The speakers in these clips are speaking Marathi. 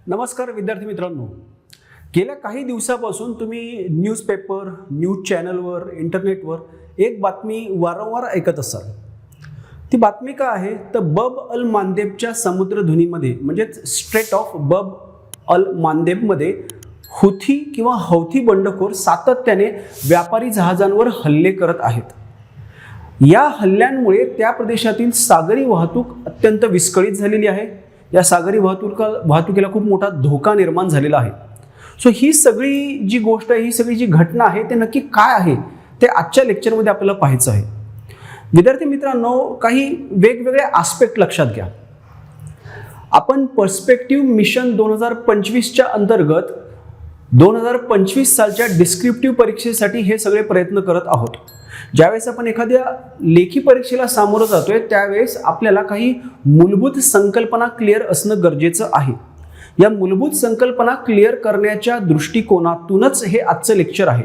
नमस्कार विद्यार्थी मित्रांनो, गेल्या काही दिवसापासून तुम्ही न्यूजपेपर, न्यूज चॅनलवर, इंटरनेटवर एक बातमी वारंवार ऐकत असाल. ती बातमी काय आहे तर बब अल मांदेबच्या समुद्रधुनीमध्ये म्हणजेच स्ट्रेट ऑफ बब अल मांदेबमध्ये हुथी किंवा हौथी बंडखोर सातत्याने व्यापारी जहाजांवर हल्ले करत आहेत. या हल्ल्यांमुळे त्या प्रदेशातील सागरी वाहतूक अत्यंत विस्कळीत झालेली आहे. या सागरी वाहतुकीला खूप मोठा धोका निर्माण झालेला आहे. सो ही सगळी जी गोष्ट आहे, ही सगळी जी घटना आहे ते नक्की काय आहे ते आजच्या लेक्चरमध्ये आपल्याला पाहायचं आहे. विद्यार्थी मित्रांनो, काही वेगवेगळे आस्पेक्ट लक्षात घ्या. आपण पर्स्पेक्टिव्ह मिशन 2025च्या अंतर्गत 2025 सालच्या डिस्क्रिप्टिव्ह परीक्षेसाठी हे सगळे प्रयत्न करत आहोत. ज्यावेळेस आपण एखाद्या लेखी परीक्षेला सामोरं जातोय त्यावेळेस आपल्याला काही मूलभूत संकल्पना क्लिअर असणं गरजेचं आहे. या मूलभूत संकल्पना क्लिअर करण्याच्या दृष्टिकोनातूनच हे आजचं लेक्चर आहे.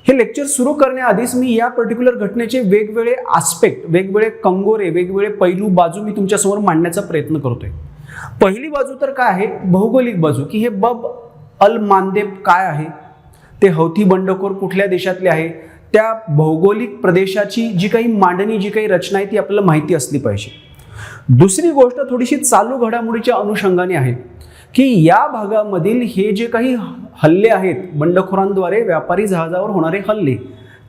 हे लेक्चर सुरू करण्याआधीच मी या पर्टिक्युलर घटनेचे वेगवेगळे आस्पेक्ट, वेगवेगळे कंगोरे, वेगवेगळे पैलू, बाजू मी तुमच्यासमोर मांडण्याचा प्रयत्न करतोय. पहिली बाजू तर काय आहे, भौगोलिक बाजू, की हे बब अल मांदेब काय आहे, ते हौथी बंडखोर कुठल्या देशातले आहे, त्या भौगोलिक प्रदेशाची जी काही मांडणी, जी काही रचना आहे ती आपल्याला माहिती असली पाहिजे. दुसरी गोष्ट थोडीशी चालू घडामोडीच्या अनुषंगाने आहे की या भागामधील हे जे काही हल्ले आहेत, बंडखोरांद्वारे व्यापारी जहाजावर होणारे हल्ले,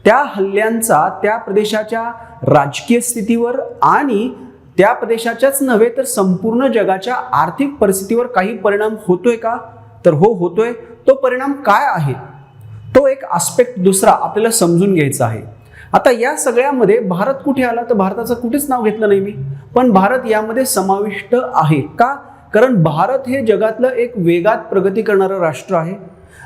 त्या हल्ल्यांचा त्या प्रदेशाच्या राजकीय स्थितीवर आणि त्या प्रदेशाच्याच नव्हे तर संपूर्ण जगाच्या आर्थिक परिस्थितीवर काही परिणाम होतोय का, तर हो होतोय. तो परिणाम काय आहे तो एक आस्पेक्ट दुसरा आपल्याला समजून घ्यायचा आहे. आता या सगळ्यामध्ये भारत कुठे आला तर भारताचं कुठेच नाव घेतलं नाही मी, पण भारत यामध्ये समाविष्ट आहे. का? कारण भारत हे जगातलं एक वेगात प्रगती करणारं राष्ट्र आहे.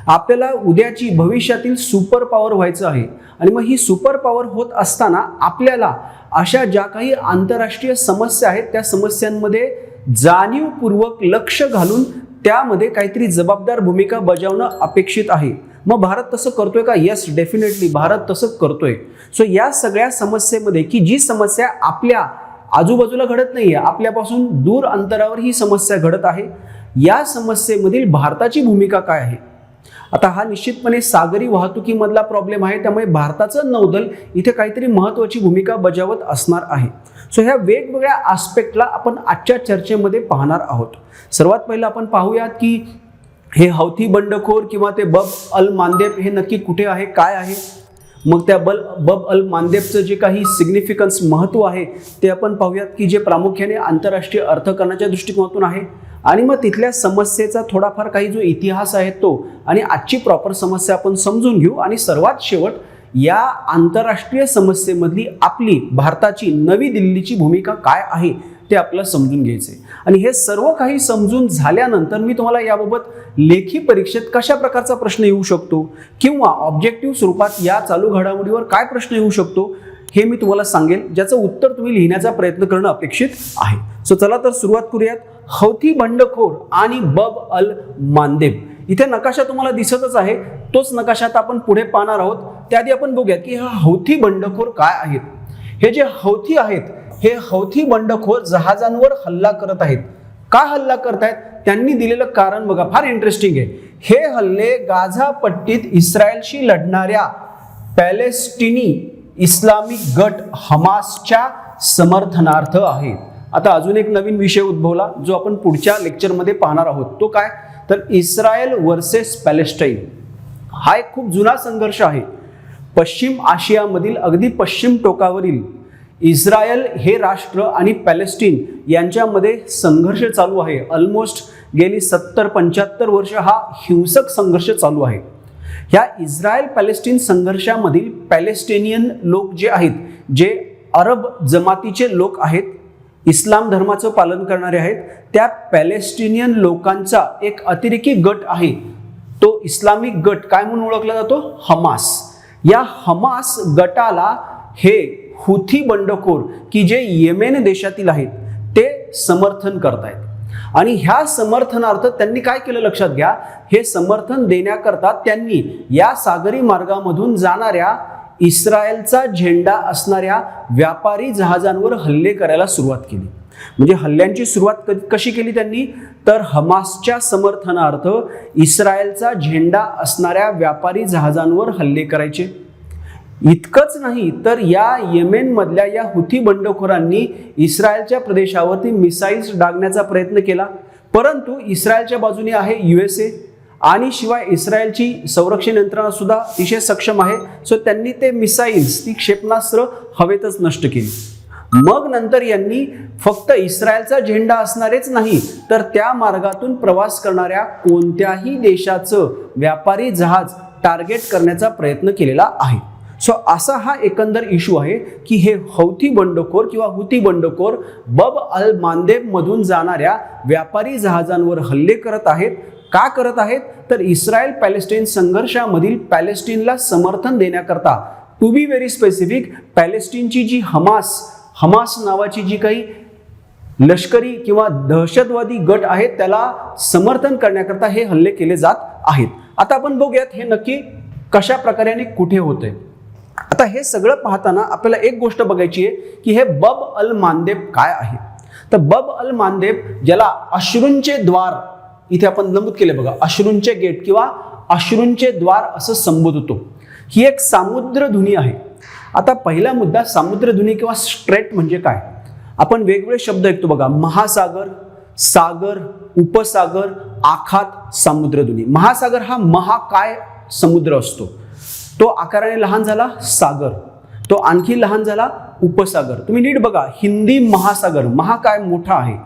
आपल्याला उद्याची भविष्यातील सुपर पॉवर व्हायचं आहे आणि मग ही सुपर पॉवर होत असताना आपल्याला अशा ज्या काही आंतरराष्ट्रीय समस्या आहेत त्या समस्यांमध्ये जाणीवपूर्वक लक्ष घालून त्यामध्ये काहीतरी जबाबदार भूमिका बजावणं अपेक्षित आहे. मग भारत तसं करतोय का? येस, डेफिनेटली भारत तसं करतोय. सो या सगळ्या समस्येमध्ये, की जी समस्या आपल्या आजूबाजूला घडत नाहीये, आपल्यापासून दूर अंतरावर ही समस्या घडत आहे, या समस्येमधील भारताची भूमिका काय आहे? आता हा निश्चितपणे सागरी वाहतुकीमधला प्रॉब्लेम आहे, त्यामुळे भारताचं नौदल इथे काहीतरी महत्त्वाची भूमिका बजावत असणार आहे. सो ह्या वेगवेगळ्या आस्पेक्टला आपण आजच्या चर्चेमध्ये पाहणार आहोत. सर्वात पहिलं आपण पाहूयात की हे हौथी बंडखोर किंवा ते बब अल मांदेब हे नक्की कुठे आहे, काय आहे. मग त्या बब अल मांदेबचं जे काही सिग्निफिकन्स, महत्त्व आहे ते आपण पाहूयात, की जे प्रामुख्याने आंतरराष्ट्रीय अर्थकारणाच्या दृष्टिकोनातून आहे. आणि मग तिथल्या समस्येचा थोडाफार काही जो इतिहास आहे तो, आणि आजची प्रॉपर समस्या आपण समजून घेऊ. आणि सर्वात शेवट या आंतरराष्ट्रीय समस्येमधली आपली भारताची, नवी दिल्लीची भूमिका काय आहे ते आपल्याला समजून घ्यायचे. आणि हे सर्व काही समजून झाल्यानंतर मी तुम्हाला याबाबत लेखी परीक्षेत कशा प्रकारचा प्रश्न येऊ शकतो किंवा ऑब्जेक्टिव्ह स्वरूपात या चालू घडामोडीवर काय प्रश्न येऊ शकतो हे मी तुम्हाला सांगेल, ज्याचं उत्तर तुम्ही लिहिण्याचा प्रयत्न करणं अपेक्षित आहे. सो चला तर सुरुवात करूयात. हौथी बंडखोर आणि बब अल मांदेब. इथे नकाशा तुम्हाला दिसतच आहे, तोच नकाशात आपण पुढे पाहणार आहोत. त्याआधी आपण बघूया की हा हौथी बंडखोर काय आहेत. हे जे हौथी आहेत, हे हौथी बंडखोर जहाजांवर हल्ला करत आहेत. का हल्ला करतायत? त्यांनी दिलेलं कारण बघा, फार इंटरेस्टिंग आहे. हे हल्ले गाझा पट्टीत इस्रायलशी लढणाऱ्या पॅलेस्टिनी इस्लामिक गट हमासच्या समर्थनार्थ आहे. आता अजून एक नवीन विषय उद्भवला जो आपण पुढच्या लेक्चरमध्ये पाहणार आहोत. तो काय तर इस्रायल वर्सेस पॅलेस्टाईन. हा एक खूप जुना संघर्ष आहे. पश्चिम आशियामधील अगदी पश्चिम टोकावरील इस्रायल हे राष्ट्र आणि पॅलेस्टीन यांच्यामध्ये संघर्ष चालू आहे. ऑलमोस्ट गेली 70-75 वर्ष हा हिंसक संघर्ष चालू आहे. ह्या इस्रायल पॅलेस्टीन संघर्षामधील पॅलेस्टिनियन लोक जे आहेत, जे अरब जमातीचे लोक आहेत, इस्लाम धर्माचं पालन करणारे आहेत, त्या पॅलेस्टिनियन लोकांचा एक अतिरेकी गट आहे. तो इस्लामिक गट काय म्हणून ओळखला जातो? हमास. या हमास गटाला हे हुथी बंडखोर, की जे येमेन देशातील आहेत, ते समर्थन करतायत. आणि ह्या समर्थनार्थ त्यांनी काय केलं लक्षात घ्या. हे समर्थन देण्याकरता त्यांनी या सागरी मार्गामधून जाणाऱ्या इस्रायलचा झेंडा असणाऱ्या व्यापारी जहाजांवर हल्ले करायला सुरुवात केली. म्हणजे हल्ल्यांची सुरुवात कशी केली त्यांनी, तर हमासच्या समर्थनार्थ इस्रायलचा झेंडा असणाऱ्या व्यापारी जहाजांवर हल्ले करायचे. इतकंच नाही तर या येमेनमधल्या या हुथी बंडखोरांनी इस्रायलच्या प्रदेशावरती मिसाईल्स डागण्याचा प्रयत्न केला, परंतु इस्रायलच्या बाजूने आहे USA आणि शिवाय इस्रायलची संरक्षण यंत्रणा सुद्धा अतिशय सक्षम आहे. सो त्यांनी ते मिसाईल्स, ती क्षेपणास्त्र हवेतच नष्ट केली. मग नंतर यांनी फक्त इस्रायलचा झेंडा असणारेच नाही तर त्या मार्गातून प्रवास करणाऱ्या कोणत्याही देशाचं व्यापारी जहाज टार्गेट करण्याचा प्रयत्न केलेला आहे. सो असा हा एकंदर इश्यू आहे की हे हौथी बंडखोर किंवा हुती बंडखोर बब अल मांदेब मधून जाणाऱ्या व्यापारी जहाजांवर हल्ले करत आहेत. का करत आहेत, तर इस्रायल पॅलेस्टाईन संघर्षामधील पॅलेस्टीनला समर्थन देण्याकरता, टू बी व्हेरी स्पेसिफिक, पॅलेस्टीनची जी हमास नावाची जी काही लष्करी किंवा दहशतवादी गट आहेत त्याला समर्थन करण्याकरता हे हल्ले केले जात आहेत. आता आपण बघूयात हे नक्की कशा प्रकारे आणि कुठे होते. आता हे सगळं पाहताना आपल्याला एक गोष्ट बघायची आहे की हे बब अल मांदेब काय आहे. तर बब अल मांदेब, ज्याला अश्रूंचे द्वार इथे आपण नमूद केले बघा, अश्रूंचे गेट किंवा अश्रूंचे द्वार असं संबोधतो, ही एक सामुद्रधुनी आहे. आता पहिला मुद्दा, सामुद्रधुनी किंवा स्ट्रेट म्हणजे काय. आपण वेगवेगळे शब्द ऐकतो बघा, महासागर, सागर, उपसागर, आखात, सामुद्रधुनी. महासागर हा महाकाय समुद्र असतो, तो आकाराने लहान झाला सागर, तो आणखी लहान झाला उपसागर. तुम्ही नीट बघा, हिंदी महासागर, महाकाय मोठा आहे,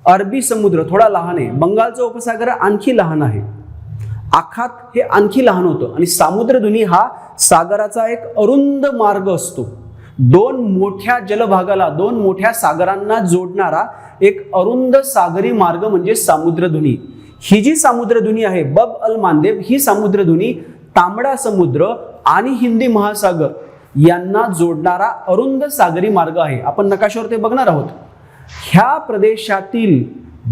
अरबी समुद्र थोडा लहान आहे, बंगालचा उपसागर आणखी लहान आहे, आखात हे आणखी लहान होतं, आणि सामुद्रधुनी हा सागराचा एक अरुंद मार्ग असतो. दोन मोठ्या जलभागाला, दोन मोठ्या सागरांना जोडणारा एक अरुंद सागरी मार्ग म्हणजे सामुद्रधुनी. ही जी सामुद्रधुनी आहे बब अल मांदेब, ही सामुद्रधुनी तांबडा समुद्र आणि हिंदी महासागर यांना जोडणारा अरुंद सागरी मार्ग आहे. आपण नकाशावर ते बघणार आहोत. ह्या प्रदेशातील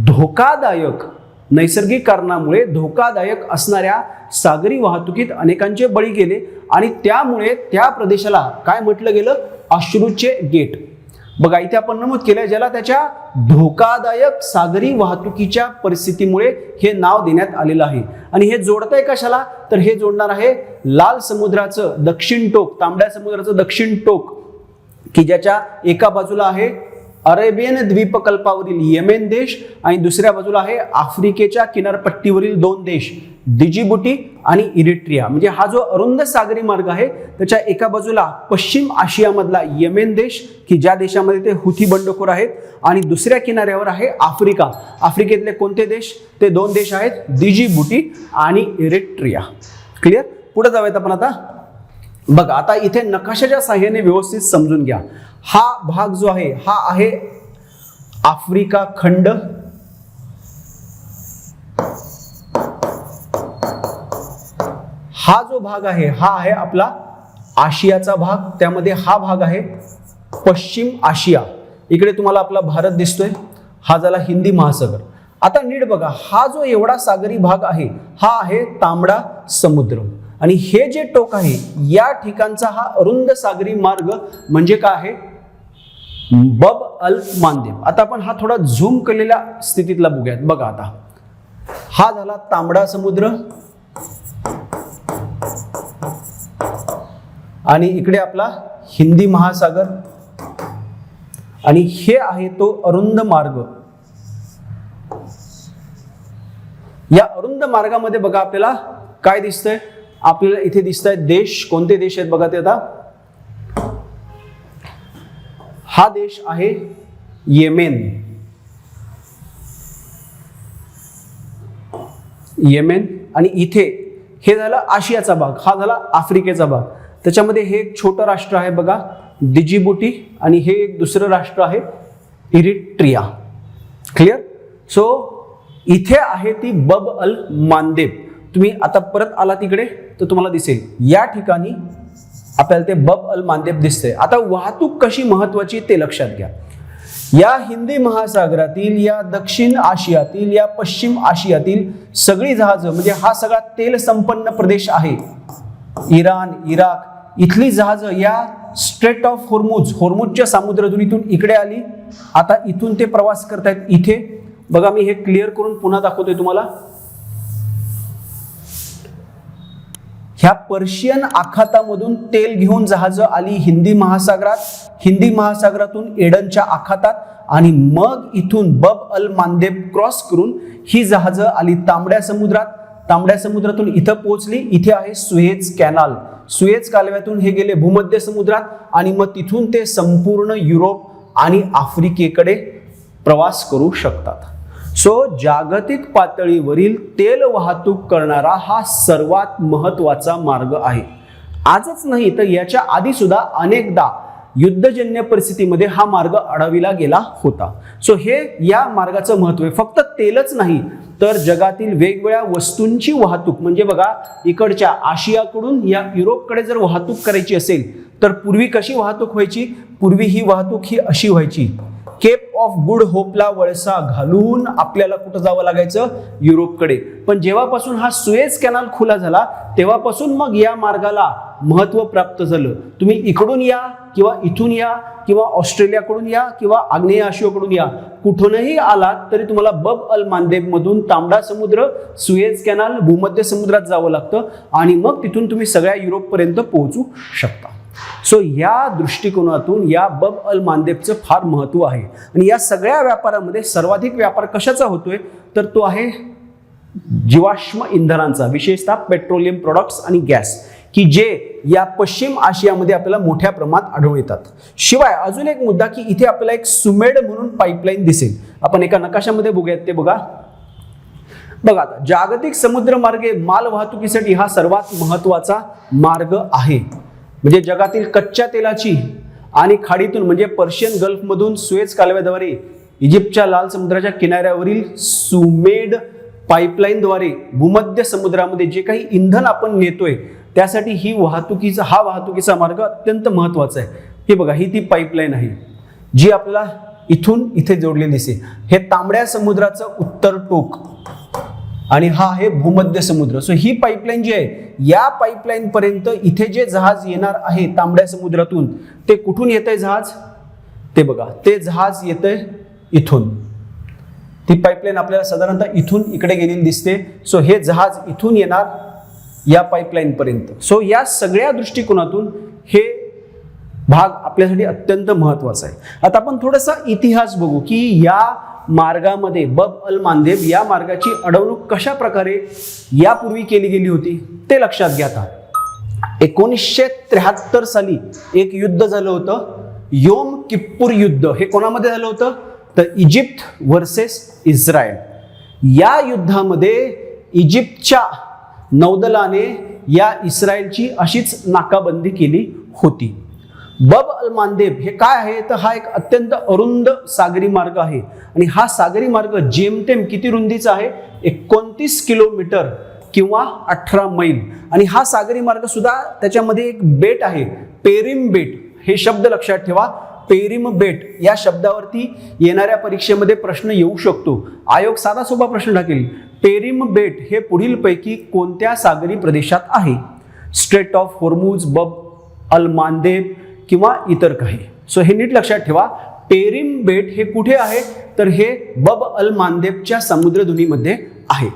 धोकादायक, नैसर्गिक कारणामुळे धोकादायक असणाऱ्या सागरी वाहतुकीत अनेकांचे बळी गेले आणि त्यामुळे त्या प्रदेशाला काय म्हटलं गेलं, अश्रूचे गेट. बघा इथे आपण नमूद केलंय, ज्याला त्याच्या धोकादायक सागरी वाहतुकीच्या परिस्थितीमुळे हे नाव देण्यात आलेलं आहे. आणि हे जोडतंय कशाला, तर हे जोडणार आहे लाल समुद्राचं दक्षिण टोक, तांबड्या समुद्राचं दक्षिण टोक, की ज्याच्या एका बाजूला आहे अरेबियन द्वीपकल्पावरील येमेन देश आणि दुसऱ्या बाजूला आहे आफ्रिकेच्या किनारपट्टीवरील दोन देश, डिजिबुटी आणि इरिट्रिया. म्हणजे हा जो अरुंद सागरी मार्ग आहे त्याच्या एका बाजूला पश्चिम आशियामधला येमेन देश, की ज्या देशामध्ये ते हुथी बंडखोर आहेत, आणि दुसऱ्या किनाऱ्यावर आहे आफ्रिका. आफ्रिकेतले कोणते देश, ते दोन देश आहेत, डिजिबुटी आणि इरिट्रिया. क्लिअर. पुढे जाऊयात आपण आता. बघा आता इथे नकाशाच्या साहाय्याने व्यवस्थित समजून घ्या. हा भाग जो आहे हा आहे आफ्रिका खंड, हा जो भाग आहे हा आहे आपला आशियाचा भाग, त्यामध्ये हा भाग आहे पश्चिम आशिया. इकडे तुम्हाला आपला भारत दिसतोय, हा झाला हिंदी महासागर. आता नीट बघा, हा जो एवढा सागरी भाग आहे हा आहे तांबडा समुद्र, आणि हे जे टोक आहे या ठिकाणचा हा अरुंद सागरी मार्ग म्हणजे काय आहे, बब अल मांदेब. आता आपण हा थोडा झूम केलेल्या स्थितीतला बघूयात. बघा आता हा झाला तांबडा समुद्र आणि इकडे आपला हिंदी महासागर, आणि हे आहे तो अरुंद मार्ग. या अरुंद मार्गामध्ये बघा आपल्याला काय दिसतंय, आपल्याला इथे दिसत आहेत देश. कोणते देश आहेत बघा ते आता. हा देश आहे येमेन, येमेन, आणि इथे हे झालं आशियाचा भाग, हा झाला आफ्रिकेचा भाग. त्याच्यामध्ये हे एक छोटं राष्ट्र आहे बघा डिजिबुटी, आणि हे एक दुसरं राष्ट्र आहे इरिट्रिया. क्लिअर. सो इथे आहे ती बब अल मांदेब. तुम्ही आता परत आला तिकडे तर तुम्हाला दिसेल या ठिकाणी आपल्याला ते बब अल मांदेब दिसते. आता वाहतूक कशी महत्वाची ते लक्षात घ्या. या हिंदी महासागरातील, या दक्षिण आशियातील, या पश्चिम आशियातील सगळी जहाजं, म्हणजे हा सगळा तेल संपन्न प्रदेश आहे, इराण, इराक, इथली जहाजं या स्ट्रेट ऑफ होर्मुझच्या सामुद्रधुनीतून इकडे आली. आता इथून ते प्रवास करतायत इथे. बघा मी हे क्लिअर करून पुन्हा दाखवतोय तुम्हाला. ह्या पर्शियन आखातामधून तेल घेऊन जहाजं आली हिंदी महासागरात. हिंदी महासागरातून एडनच्या आखातात आणि मग इथून बब अल मांदेब क्रॉस करून ही जहाजं आली तांबड्या समुद्रात. तांबड्या समुद्रातून इथं पोहोचली. इथे आहे सुएझ कॅनाल. सुएझ कालव्यातून हे गेले भूमध्य समुद्रात आणि मग तिथून ते संपूर्ण युरोप आणि आफ्रिकेकडे प्रवास करू शकतात. सो जागतिक पातळीवरील तेल वाहतूक करणारा हा सर्वात महत्वाचा मार्ग आहे. आजच नाही तर याच्या आधी सुद्धा अनेकदा युद्धजन्य परिस्थितीमध्ये हा मार्ग अडविला गेला होता. सो हे या मार्गाचं महत्व आहे. फक्त तेलच नाही तर जगातील वेगवेगळ्या वस्तूंची वाहतूक, म्हणजे बघा इकडच्या आशियाकडून या युरोपकडे जर वाहतूक करायची असेल तर पूर्वी कशी वाहतूक व्हायची? पूर्वी ही वाहतूक ही अशी व्हायची. केप ऑफ गुड होपला वळसा घालून आपल्याला कुठं जावं लागायचं? युरोपकडे. पण जेव्हापासून हा सुएझ कॅनाल खुला झाला तेव्हापासून मग या मार्गाला महत्व प्राप्त झालं. तुम्ही इकडून या किंवा इथून या किंवा ऑस्ट्रेलियाकडून या किंवा आग्नेय आशियाकडून या, कुठूनही आलात तरी तुम्हाला बब अल मांदेब मधून तांबडा समुद्र, सुएझ कॅनाल, भूमध्य समुद्रात जावं लागतं आणि मग तिथून तुम्ही सगळ्या युरोपपर्यंत पोहोचू शकता. सो या दृष्टिकोनातून या बब अल मांदेबचं फार महत्व आहे. आणि या सगळ्या व्यापारामध्ये सर्वाधिक व्यापार कशाचा होतोय? तर तो आहे जीवाश्म इंधनांचा, विशेषतः पेट्रोलियम प्रोडक्ट्स आणि गॅस, की जे या पश्चिम आशियामध्ये आपल्याला मोठ्या प्रमाणात आढळून येतात. शिवाय अजून एक मुद्दा की इथे आपल्याला एक सुमेड म्हणून पाईपलाईन दिसेल. आपण एका नकाशामध्ये बघूयात ते बघा. बघा आता जागतिक समुद्र मार्गे माल वाहतुकीसाठी हा सर्वात महत्वाचा मार्ग आहे. म्हणजे जगातील कच्च्या तेलाची आणि खाडीतून म्हणजे पर्शियन गल्फमधून सुएझ कालव्याद्वारे इजिप्तच्या लाल समुद्राच्या किनाऱ्यावरील सुमेड पाईपलाईनद्वारे भूमध्य समुद्रामध्ये जे काही इंधन आपण नेतोय त्यासाठी हा वाहतुकीचा मार्ग अत्यंत महत्वाचा आहे. हे बघा ही ती पाईपलाईन आहे जी आपल्याला इथून इथे जोडलेली दिसेल. हे तांबड्या समुद्राचं उत्तर टोक आणि हा आहे भूमध्य समुद्र. सो ही पाईपलाईन जी आहे या पाईपलाईन पर्यंत इथे जे जहाज येणार आहे तांबड्या समुद्रातून ते कुठून येतंय जहाज? ते बघा ते जहाज येतंय इथून. ती पाईपलाईन आपल्याला साधारणतः इथून इकडे गेलेली दिसते. सो हे जहाज इथून येणार या पाईपलाईन पर्यंत. सो या सगळ्या दृष्टिकोनातून हे भाग आपल्यासाठी अत्यंत महत्वाचा आहे. आता आपण थोडासा इतिहास बघू की या मार्गामध्ये बब अल मांदेब या मार्गाची अडवणूक कशा प्रकारे यापूर्वी केली गेली होती ते लक्षात घ्या. 1973 साली एक युद्ध झालं होतं, योम किप्पूर युद्ध. हे कोणामध्ये झालं होतं? तर इजिप्त वर्सेस इस्रायल. या युद्धामध्ये इजिप्तच्या नौदलाने या इस्रायलची अशीच नाकाबंदी केली होती. बब अल मांदेब हे काय आहे? तर हा एक अत्यंत अरुंद सागरी मार्ग आहे आणि हा सागरी मार्ग जेमतेम किती रुंदीचा आहे? 29 किलोमीटर किंवा 18 मैल. आणि हा सागरी मार्ग सुद्धा त्याच्यामध्ये एक बेट आहे, पेरिम बेट. हे शब्द लक्षात ठेवा, पेरिम बेट. या शब्दावरती येणाऱ्या परीक्षेमध्ये प्रश्न येऊ शकतो. आयोग साधा सोपा प्रश्न टाकेल, पेरिम बेट हे पुढील पैकी कोणत्या सागरी प्रदेशात आहे? स्ट्रेट ऑफ होर्मुझ, बब अल मांदेब किंवा इतर काही. सो हे नीट लक्षात ठेवा. पेरिम बेट हे कुठे आहे? तर हे बब अल मांदेबच्या समुद्रधुनीमध्ये आहे.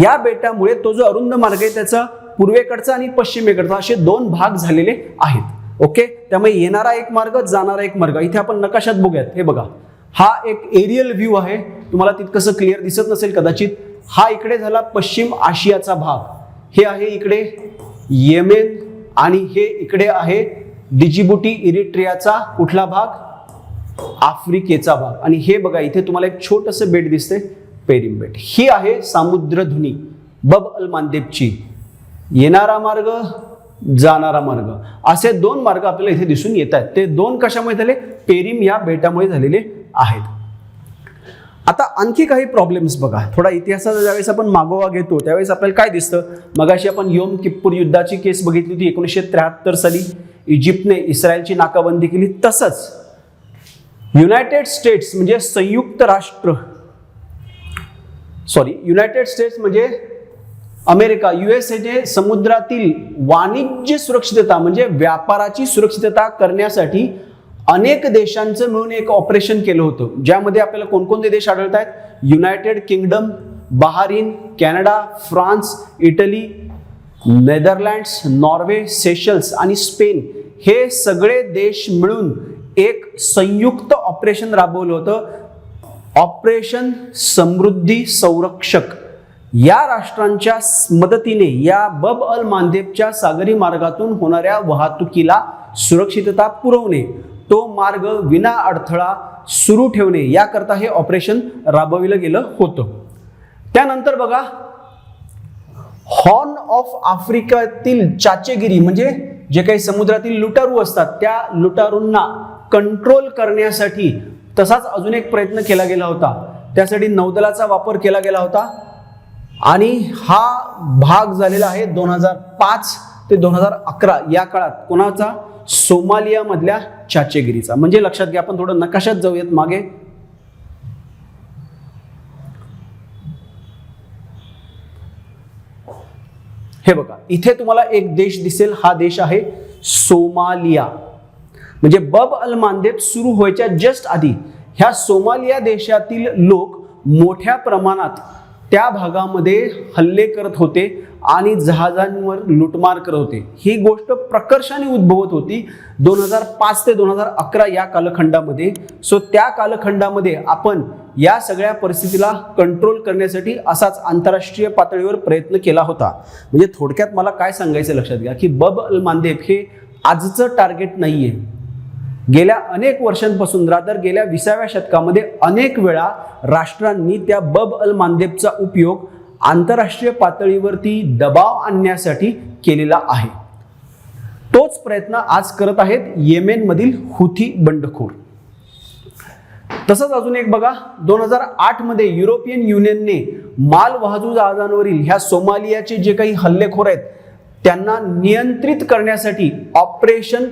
या बेटामुळे तो जो अरुंद मार्ग आहे त्याचा पूर्वेकडचा आणि पश्चिमेकडचा असे दोन भाग झालेले आहेत. ओके, त्यामुळे येणारा एक मार्ग, जाणारा एक मार्ग. इथे आपण नकाशात बघूयात. हे बघा हा एक एरियल व्ह्यू आहे. तुम्हाला तितकंसं क्लिअर दिसत नसेल कदाचित. हा इकडे झाला पश्चिम आशियाचा भाग. हे आहे इकडे येमेन आणि हे इकडे आहे डिजिबुटी इरिट्रियाचा कुठला भाग? आफ्रिकेचा भाग. आणि हे बघा इथे तुम्हाला एक छोटंसं बेट दिसते, पेरिम बेट. ही आहे सामुद्रधुनी बब अल मांदेबची. येणारा मार्ग, जाणारा मार्ग असे दोन मार्ग आपल्याला इथे दिसून येत आहेत. ते दोन कशामुळे झाले? पेरिम या बेटामुळे झालेले आहेत. आता आणखी काही प्रॉब्लेम्स बघा. थोडा इतिहासाचा ज्यावेळेस आपण मागोवा घेतो त्यावेळेस आपल्याला काय दिसतं? मगाशी आपण योम किप्पूर युद्धाची केस बघितली होती. 1973 साली इजिप्तने इस्रायलची नाकाबंदी केली. तसंच युनायटेड स्टेट्स म्हणजे युनायटेड स्टेट्स म्हणजे अमेरिका युएसएने समुद्रातील वाणिज्य सुरक्षितता म्हणजे व्यापाराची सुरक्षितता करण्यासाठी अनेक देशांचं मिळून एक ऑपरेशन केलं होतं, ज्यामध्ये आपल्याला कोणकोणते देश आढळत आहेत? United kingdom, Bahrain, Canada, France, Italy, Netherlands, Norway, Seychelles आणि स्पेन हे सगळे देश मिळून एक संयुक्त ऑपरेशन राबवलं होतं, ऑपरेशन समृद्धी संरक्षक. या राष्ट्रांच्या मदतीने या बब अल मांदेबच्या सागरी मार्गातून होणाऱ्या वाहतुकीला सुरक्षितता पुरवणे, तो मार्ग विना अडथळा सुरू ठेवणे याकरता हे ऑपरेशन राबविलं गेलं होतं. त्यानंतर बघा, हॉर्न ऑफ आफ्रिकातील चाचेगिरी म्हणजे जे काही समुद्रातील लुटारू असतात त्या लुटारूंना कंट्रोल करण्यासाठी तसाच अजून एक प्रयत्न केला गेला होता. त्यासाठी नौदलाचा वापर केला गेला होता आणि हा भाग झालेला आहे 2005 ते 2011 या काळात. कोणाचा? सोमालिया मधल्या चाचेगिरीचा. म्हणजे लक्षात घ्या, आपण थोडं नकाशात जाऊयात मागे. हे बघा, इथे तुम्हाला एक देश दिसेल, हा देश आहे सोमालिया. म्हणजे बब अल मांदेब सुरू व्हायच्या जस्ट आधी ह्या सोमालिया देशातील लोक मोठ्या प्रमाणात त्या भागामध्ये हल्ले करत होते आणि जहाजांवर लुटमार करत होते. ही गोष्ट प्रकर्षाने उद्भवत होती 2005 ते 2011 या कालखंडामध्ये. सो त्या कालखंडामध्ये आपण या सगळ्या परिस्थितीला कंट्रोल करण्यासाठी असाच आंतरराष्ट्रीय पातळीवर प्रयत्न केला होता. म्हणजे थोडक्यात मला काय सांगायचं लक्षात घ्या की बब अल मांदेब हे आजचं टार्गेट नाहीये. गेल्या अनेक वर्षांपासून रादर गेल्या 20व्या शतकामध्ये अनेक वेळा राष्ट्रांनी त्या बब अल मांदेबचा उपयोग आंतरराष्ट्रीय पातळीवरती दबाव आणण्यासाठी केलेला आहे. तोच प्रयत्न आज करत आहेत येमेनमधील हुथी बंडखोर. तसंच अजून एक बघा, 2008 मध्ये युरोपियन युनियनने माल वाहतूक जहाजांवरील ह्या सोमालियाचे जे काही हल्लेखोर आहेत त्यांना नियंत्रित करण्यासाठी ऑपरेशन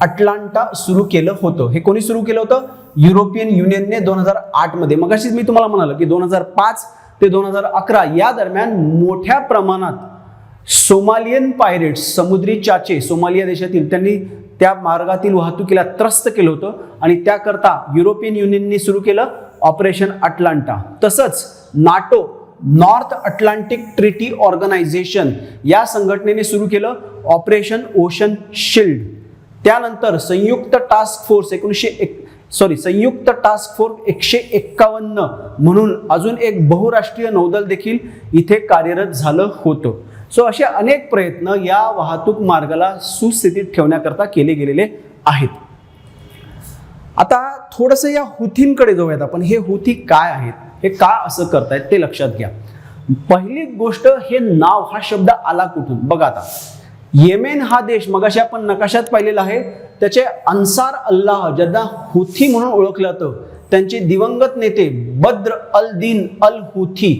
अटलांटा सुरू केलं होतं. हे कोणी सुरू केलं होतं? युरोपियन युनियनने 2008 मध्ये. मगाशीच मी तुम्हाला म्हणालो की 2005 ते 2011 या दरम्यान मोठ्या प्रमाणात सोमालियन पायरेट्स, समुद्री चाचे सोमालिया देशातील, त्यांनी त्या मार्गातील वाहतुकीला त्रस्त केलं होतं आणि त्याकरता युरोपियन युनियनने सुरू केलं ऑपरेशन अटलांटा. तसंच NATO, north Atlantic treaty organisation या संघटनेने सुरू केलं ऑपरेशन ओशन शिल्ड. त्यानंतर संयुक्त टास्क फोर्स 151 म्हणून अजून एक बहुराष्ट्रीय नौदल देखील इथे कार्यरत झालं होतं. सो असे अनेक प्रयत्न या वाहतूक मार्गाला सुस्थितीत ठेवण्याकरता केले गेलेले आहेत. आता थोडंसं या हुथींकडे जाऊयात आपण. हे हुथी काय आहेत, हे का असं करतायत ते लक्षात घ्या. पहिली गोष्ट, हे नाव, हा शब्द आला कुठून? बघा, आता येमेन हा देश मगाशी आपण नकाशात पाहिलेला आहे. त्याचे अन्सार अल्लाह, ज्यांना हुथी म्हणून ओळखलं जातं, त्यांचे दिवंगत नेते बद्र अल दीन अल हुथी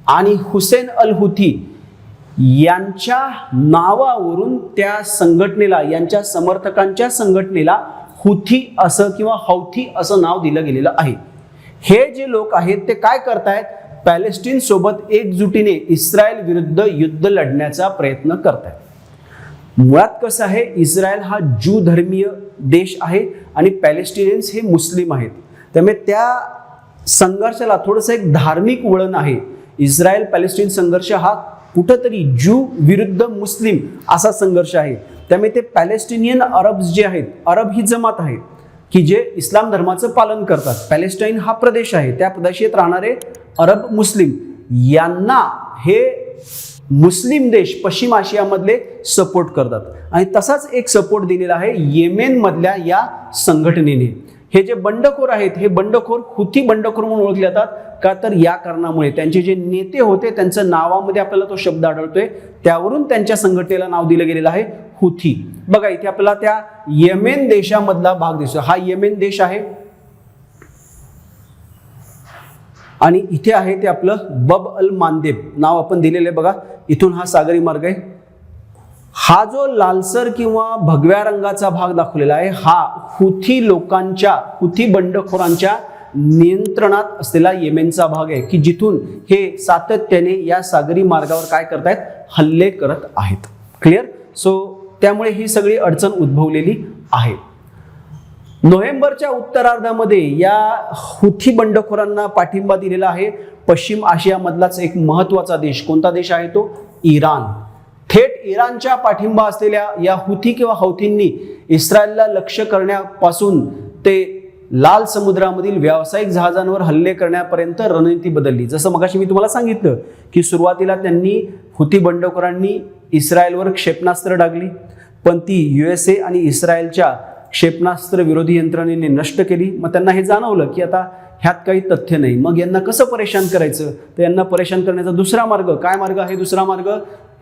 आणि हुसेन अल हुथी यांच्या नावावरून त्या संघटनेला, यांच्या समर्थकांच्या संघटनेला हुथी असं किंवा हौथी असं नाव दिलं गेलेलं आहे. हे जे लोक आहेत ते काय करतायत? पॅलेस्टीन सोबत एकजुटीने इस्रायल विरुद्ध युद्ध लढण्याचा प्रयत्न करतायत. मुळात कसं आहे, इस्रायल हा ज्यू धर्मीय देश आहे आणि पॅलेस्टिनियन्स हे मुस्लिम आहेत. त्यामुळे त्या संघर्षाला थोडंसं एक धार्मिक वळण आहे. इस्रायल पॅलेस्टीन संघर्ष हा कुठंतरी ज्यू विरुद्ध मुस्लिम असा संघर्ष आहे. त्यामुळे ते पॅलेस्टिनियन अरब्स जे आहेत, अरब ही जमात आहे की जे इस्लाम धर्माचं पालन करतात. पॅलेस्टाईन हा प्रदेश आहे, त्या प्रदेशात राहणारे अरब मुस्लिम यांना हे मुस्लिम देश पश्चिम आशियामधले सपोर्ट करतात. आणि तसाच एक सपोर्ट दिलेला आहे येमेन मधल्या या संघटनेने. हे जे बंडखोर आहेत, हे बंडखोर हुथी बंडखोर म्हणून ओळखले जातात. का तर या कारणामुळे त्यांचे जे नेते होते त्यांच्या नावामध्ये आपल्याला तो शब्द आढळतोय, त्यावरून त्यांच्या संघटनेला नाव दिलं गेलेलं आहे हुथी. बघा, इथे आपल्याला त्या येमेन देशामधला भाग दिसतो. हा येमेन देश आहे आणि इथे आहे ते आपलं बब अल मांदेब नाव आपण दिलेलं आहे. बघा, इथून हा सागरी मार्ग आहे. हा जो लालसर किंवा भगव्या रंगाचा भाग दाखवलेला आहे, हा हुथी लोकांच्या, हुथी बंडखोरांच्या नियंत्रणात असलेला येमेनचा भाग आहे की जिथून हे सातत्याने या सागरी मार्गावर काय करतायत, हल्ले करत आहेत. क्लिअर. सो त्यामुळे ही सगळी अडचण उद्भवलेली आहे. नोव्हेंबरच्या उत्तरार्धामध्ये या हुथी बंडखोरांना पाठिंबा दिलेला आहे पश्चिम आशियामधलाच एक महत्त्वाचा देश. कोणता देश आहे तो? इराण. थेट इराणच्या पाठिंबा असलेल्या या हुथी किंवा हौथींनी इस्रायलला लक्ष्य करण्यापासून ते लाल समुद्रामधील व्यावसायिक जहाजांवर हल्ले करण्यापर्यंत रणनीती बदलली. जसं मगाशी मी तुम्हाला सांगितलं की सुरुवातीला त्यांनी हुथी बंडखोरांनी इस्रायलवर क्षेपणास्त्र डागली, पण ती USA आणि इस्रायलच्या क्षेपणास्त्र विरोधी यंत्रणेने नष्ट केली. मग त्यांना हे जाणवलं की आता ह्यात काही तथ्य नाही. मग यांना कसं परेशान करायचं, तर यांना परेशान करण्याचा दुसरा मार्ग काय मार्ग आहे? दुसरा मार्ग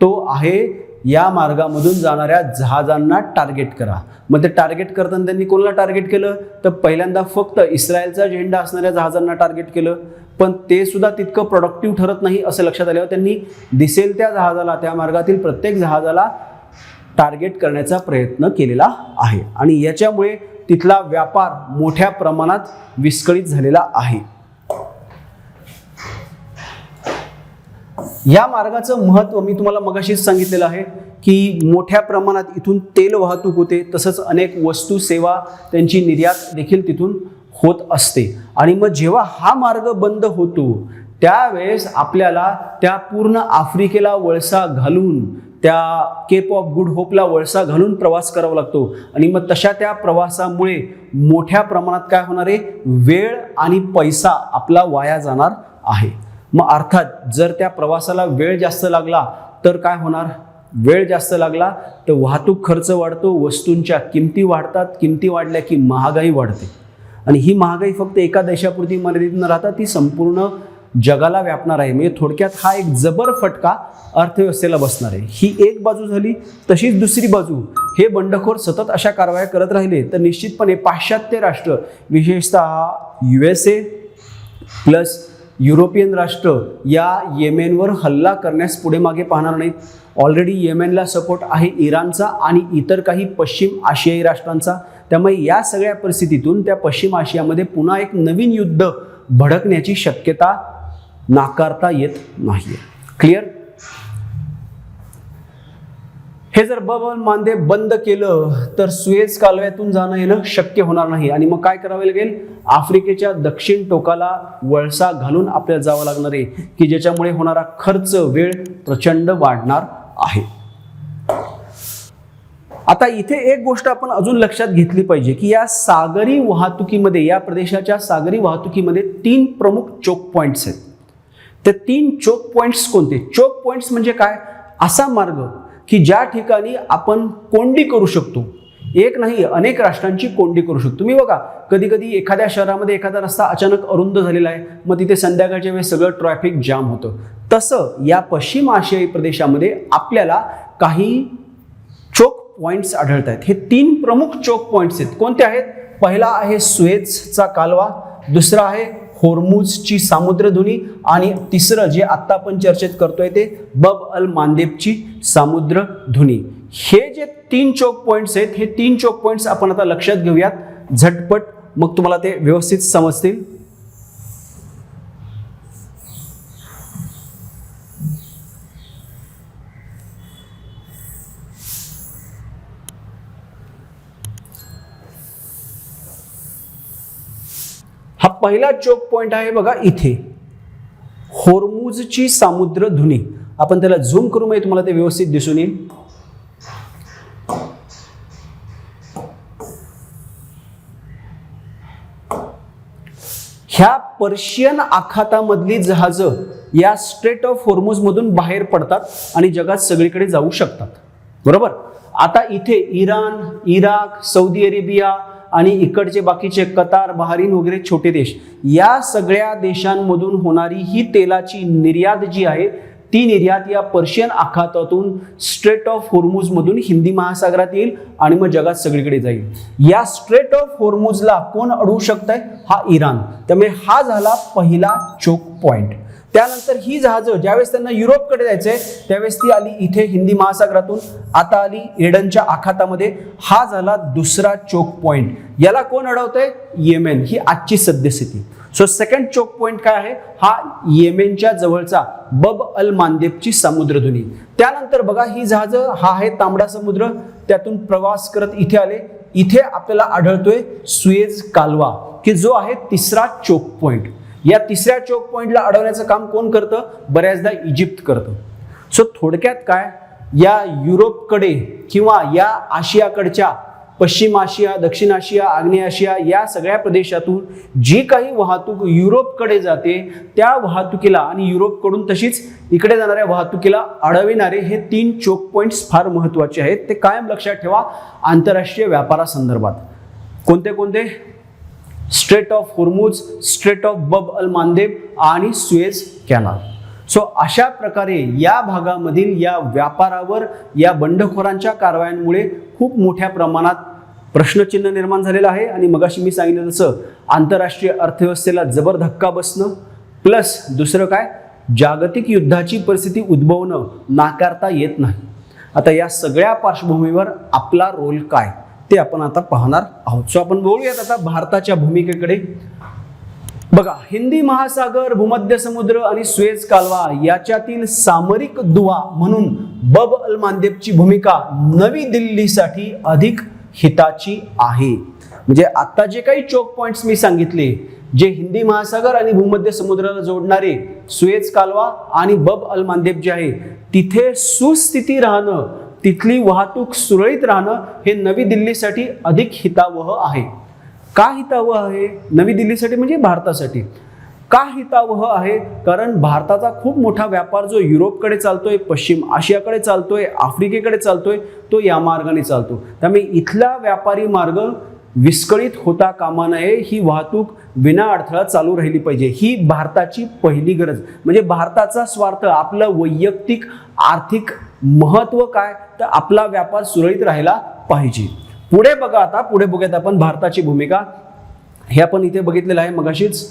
तो आहे या मार्गामधून जाणाऱ्या जहाजांना टार्गेट करा. मग ते टार्गेट करताना त्यांनी कोणाला टार्गेट केलं, तर पहिल्यांदा फक्त इस्रायलचा झेंडा असणाऱ्या जहाजांना टार्गेट केलं. पण ते सुद्धा तितकं प्रोडक्टिव्ह ठरत नाही असं लक्षात आल्यावर त्यांनी दिसेल त्या जहाजाला, त्या मार्गातील प्रत्येक जहाजाला टार्गेट करण्याचा प्रयत्न केलेला आहे आणि याच्यामुळे तिथला व्यापार मोठ्या प्रमाणात विस्कळीत झालेला आहे. या मार्गाचं महत्त्व मी तुम्हाला मगाशीच सांगितलेलं आहे की मोठ्या प्रमाणात इथून तेल वाहतूक होते, तसंच अनेक वस्तू सेवा त्यांची निर्यात देखील तिथून होत असते. आणि मग जेव्हा हा मार्ग बंद होतो त्यावेळेस आपल्याला त्या पूर्ण आफ्रिकेला वळसा घालून, त्या केप ऑफ गुड होपला वळसा घालून प्रवास करावा लागतो. आणि मग तशा त्या प्रवासामुळे मोठ्या प्रमाणात काय होणार आहे, वेळ आणि पैसा आपला वाया जाणार आहे. मग अर्थात जर त्या प्रवासाला वेळ जास्त लागला तर काय होणार, वेळ जास्त लागला तर वाहतूक खर्च वाढतो, वस्तूंच्या किमती वाढतात, किमती वाढल्या की महागाई वाढते. आणि ही महागाई फक्त एका देशापुरती मर्यादित न राहता ती संपूर्ण जगाला व्यापणार आहे. म्हणजे थोडक्यात हा एक जबर फटका अर्थव्यवस्थेला बसणार आहे. ही एक बाजू झाली. तशीच दुसरी बाजू, हे बंडखोर सतत अशा कारवाया करत राहिले तर निश्चितपणे पाश्चात्य राष्ट्र, विशेषतः USA प्लस युरोपियन राष्ट्र या येमेनवर हल्ला करण्यास पुढे मागे पाहणार नाहीत. ऑलरेडी येमेनला सपोर्ट आहे इराणचा आणि इतर काही पश्चिम आशियाई राष्ट्रांचा. त्यामुळे या सगळ्या परिस्थितीतून त्या पश्चिम आशियामध्ये पुन्हा एक नवीन युद्ध भडकण्याची शक्यता नाकारता येत नाही. क्लिअर. हे जर बब अल मांदेब बंद केलं तर सुएझ कालव्यातून जाणं येणं शक्य होणार नाही. आणि मग काय करावे लागेल, आफ्रिकेच्या दक्षिण टोकाला वळसा घालून आपल्याला जावं लागणार आहे की ज्याच्यामुळे होणारा खर्च, वेळ प्रचंड वाढणार आहे. आता इथे एक गोष्ट आपण अजून लक्षात घेतली पाहिजे की या सागरी वाहतुकीमध्ये, या प्रदेशाच्या सागरी वाहतुकीमध्ये 3 प्रमुख चोक पॉइंट्स आहेत. ते 3 चोक पॉइंट्स कोणते? चोक पॉइंट्स म्हणजे काय, असा मार्ग की ज्या ठिकाणी आपण कोंडी करू शकतो. एक नाही, अनेक राष्ट्रांची कोंडी करू शकतो. तुम्ही बघा, कधी कधी एखाद्या शहरामध्ये एखादा रस्ता अचानक अरुंद झालेला आहे, मग तिथे संध्याकाळच्या वेळेस सगळं ट्रॅफिक जाम होतं. तसं या पश्चिम आशियाई प्रदेशामध्ये आपल्याला काही चोक पॉइंट्स आढळत आहेत. हे 3 प्रमुख चोक पॉइंट्स आहेत. कोणते आहेत? पहिला आहे सुएझचा कालवा, दुसरा आहे होर्मुझची सामुद्रधुनी आणि तिसरं जे आत्ता आपण चर्चेत करतोय ते बब अल मांदेबची सामुद्रधुनी. हे जे 3 चोक पॉइंट्स आहेत, हे 3 चोक पॉइंट्स आपण आता लक्षात घेऊयात झटपट, मग तुम्हाला ते व्यवस्थित समजतील. हा पहिला चोक पॉइंट आहे बघा इथे, होर्मुझची सामुद्रधुनी. आपण त्याला झूम करू, म्हणजे तुम्हाला ते व्यवस्थित दिसून येईल. ह्या पर्शियन आखातामधली जहाजं या स्ट्रेट ऑफ होर्मुझ मधून बाहेर पडतात आणि जगात सगळीकडे जाऊ शकतात. बरोबर. आता इथे इराण, इराक, सौदी अरेबिया आणि इकडचे बाकीचे कतार, बहारीन वगैरे छोटे देश, या सगळ्या देशांमधून होणारी ही तेलाची निर्यात जी आहे ती निर्यात या पर्शियन आखातातून स्ट्रेट ऑफ होर्मुझ मधून हिंदी महासागरात येईल आणि मग जगात सगळीकडे जाईल. या स्ट्रेट ऑफ होर्मुझला कोण अडवू शकतंय? हा इराण. त्यामुळे हा झाला पहिला चोक पॉइंट. त्यानंतर ही जहाजं ज्यावेळेस त्यांना युरोपकडे जायचंय त्यावेळेस ती आली इथे हिंदी महासागरातून, आता आली एडनच्या आखातामध्ये. हा झाला दुसरा चोक पॉइंट. याला कोण अडवतंय? येमेन. ही आजची सद्यस्थिती. सो सेकंड चोक पॉइंट काय आहे? हा येमेनच्या जवळचा बब अल मांदेबची समुद्रधुनी. त्यानंतर बघा ही जहाजं, हा आहे तांबडा समुद्र, त्यातून प्रवास करत इथे आले. इथे आपल्याला आढळतोय सुएझ कालवा की जो आहे तिसरा चोक पॉइंट. या तिसऱ्या चोक पॉइंटला अडवण्याचं काम कोण करतं? बऱ्याचदा इजिप्त करतं. सो थोडक्यात काय, या युरोपकडे किंवा या आशियाकडच्या पश्चिम आशिया, दक्षिण आशिया, आग्नेय आशिया या सगळ्या प्रदेशातून जी काही वाहतूक युरोपकडे जाते त्या वाहतुकीला आणि युरोपकडून तशीच इकडे जाणाऱ्या वाहतुकीला अडविणारे हे 3 चोक पॉइंट्स फार महत्त्वाचे आहेत. ते कायम लक्षात ठेवा आंतरराष्ट्रीय व्यापारासंदर्भात. कोणते कोणते? Straight of Hormuz, straight of बब अल मांदेब आणि सुएझ कॅनाल. सो अशा प्रकारे या भागामधील या व्यापारावर या बंडखोरांच्या कारवायांमुळे खूप मोठ्या प्रमाणात प्रश्नचिन्ह निर्माण झालेलं आहे. आणि मगाशी मी सांगितलं तसं आंतरराष्ट्रीय अर्थव्यवस्थेला जबर धक्का बसणं, प्लस दुसरं काय, जागतिक युद्धाची परिस्थिती उद्भवणं नाकारता येत नाही. आता या सगळ्या पार्श्वभूमीवर आपला रोल काय ते आपण आता पाहणार आहोत. सो आपण बोलूयात आता भारताच्या भूमिकेकडे. बघा, हिंदी महासागर, भूमध्य समुद्र आणि सुएझ कालवा याच्यातील सामरिक दुवा म्हणून बब अल मांदेबची भूमिका नवी दिल्लीसाठी अधिक हिताची आहे. म्हणजे आता जे काही चोक पॉइंट्स मी सांगितले, जे हिंदी महासागर आणि भूमध्य समुद्राला जोडणारे सुएझ कालवा आणि बब अल मांदेब जे आहे तिथे सुस्थिती राहणं, तिथली वाहतूक सुरळीत राहणं हे नवी दिल्लीसाठी अधिक हितावह आहे. का हितावह आहे? नवी दिल्लीसाठी म्हणजे भारतासाठी. का हितावह आहे? कारण भारताचा खूप मोठा व्यापार जो युरोपकडे चालतोय, पश्चिम आशियाकडे चालतोय, आफ्रिकेकडे चालतोय, तो या मार्गाने चालतो. त्यामुळे इथला व्यापारी मार्ग विस्कळीत होता कामा नये. ही वाहतूक विना अडथळा चालू राहिली पाहिजे. ही भारताची पहिली गरज. म्हणजे भारताचा स्वार्थ, आपलं वैयक्तिक आर्थिक महत्व काय, तर आपला व्यापार सुरळीत राहायला पाहिजे. पुढे बघा, आता पुढे बघूयात आपण भारताची भूमिका. हे आपण इथे बघितलेलं आहे मगाशीच.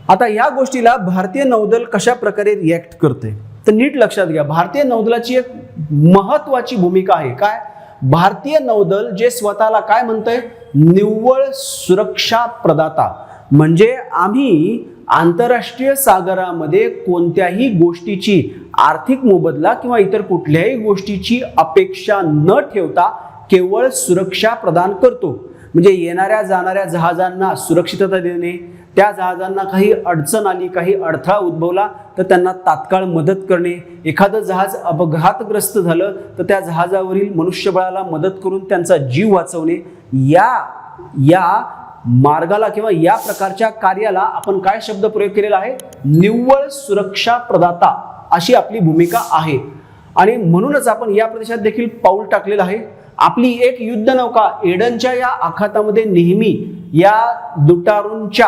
आता या गोष्टीला भारतीय नौदल कशा प्रकारे रिॲक्ट करते तर नीट लक्षात घ्या. भारतीय नौदलाची एक महत्वाची भूमिका आहे. काय? भारतीय नौदल जे स्वतःला काय म्हणतंय? निव्वळ सुरक्षा प्रदाता. म्हणजे आम्ही आंतरराष्ट्रीय सागरामध्ये कोणत्याही गोष्टीची आर्थिक मोबदला किंवा इतर कुठल्याही गोष्टीची अपेक्षा न ठेवता केवळ सुरक्षा प्रदान करतो. म्हणजे येणाऱ्या जाणाऱ्या जहाजांना सुरक्षितता देणे, त्या जहाजांना काही अडचण आली, काही अडथळा उद्भवला तर त्यांना तात्काळ मदत करणे, एखादं जहाज अपघातग्रस्त झालं तर त्या जहाजावरील मनुष्यबळाला मदत करून त्यांचा जीव वाचवणे, या मार्गाला किंवा या प्रकारच्या कार्याला आपण काय शब्द प्रयोग केलेला आहे? निव्वळ सुरक्षा प्रदाता अशी आपली भूमिका आहे. आणि म्हणूनच आपण या प्रदेशात देखील पाऊल टाकलेलं आहे. आपली एक युद्धनौका एडनच्या या आखातामध्ये नेहमी या लुटारूंच्या